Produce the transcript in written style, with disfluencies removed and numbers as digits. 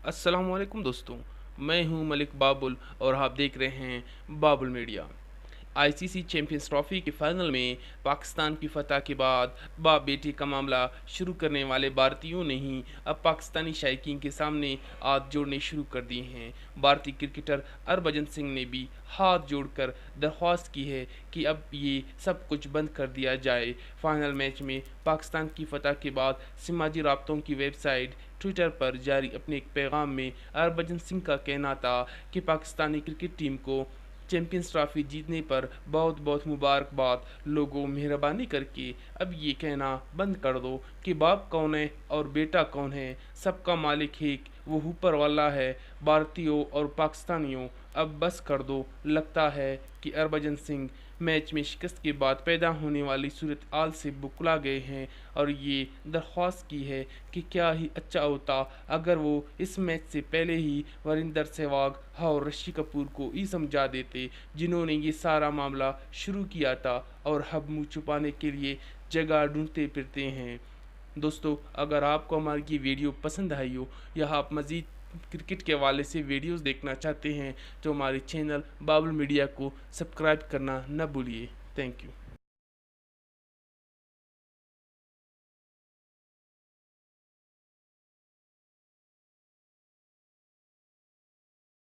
अस्सलाम वालेकुम दोस्तों। मैं हूं मलिक बाबुल और आप देख रहे हैं बाबुल मीडिया। आईसीसी चैंपियंस ट्रॉफी के फाइनल में पाकिस्तान की फतह के बाद बाप बेटे का मामला शुरू करने वाले भारतीयों ने ही अब पाकिस्तानी शायकीन के सामने हाथ जोड़ने शुरू कर दिए हैं। भारतीय क्रिकेटर हरभजन सिंह ने भी हाथ जोड़कर दरख्वास्त की है कि अब ये सब कुछ बंद कर दिया जाए। फाइनल मैच में पाकिस्तान की फतह के बाद समाजी राब्तों की वेबसाइट ट्विटर पर जारी अपने एक पैगाम में हरभजन सिंह का कहना था कि पाकिस्तानी क्रिकेट टीम को चैंपियंस ट्रॉफी जीतने पर बहुत बहुत मुबारकबाद। लोगों, मेहरबानी करके अब ये कहना बंद कर दो कि बाप कौन है और बेटा कौन है। सबका मालिक एक वो ऊपर वाला है। भारतीयों और पाकिस्तानियों, अब बस कर दो। लगता है कि हरभजन सिंह मैच में शिकस्त के बाद पैदा होने वाली सूरत हाल से बुकला गए हैं और ये दरख्वास्त की है कि क्या ही अच्छा होता अगर वो इस मैच से पहले ही वरिंदर सहवाग और ऋषि कपूर को ही समझा देते, जिन्होंने ये सारा मामला शुरू किया था और अब मुंह छुपाने के लिए जगह ढूंढते फिरते हैं। दोस्तों, अगर आपको हमारी ये वीडियो पसंद आई हो या आप मज़ीद क्रिकेट के हवाले से वीडियोस देखना चाहते हैं तो हमारे चैनल बाबुल मीडिया को सब्सक्राइब करना न भूलिए। Thank you.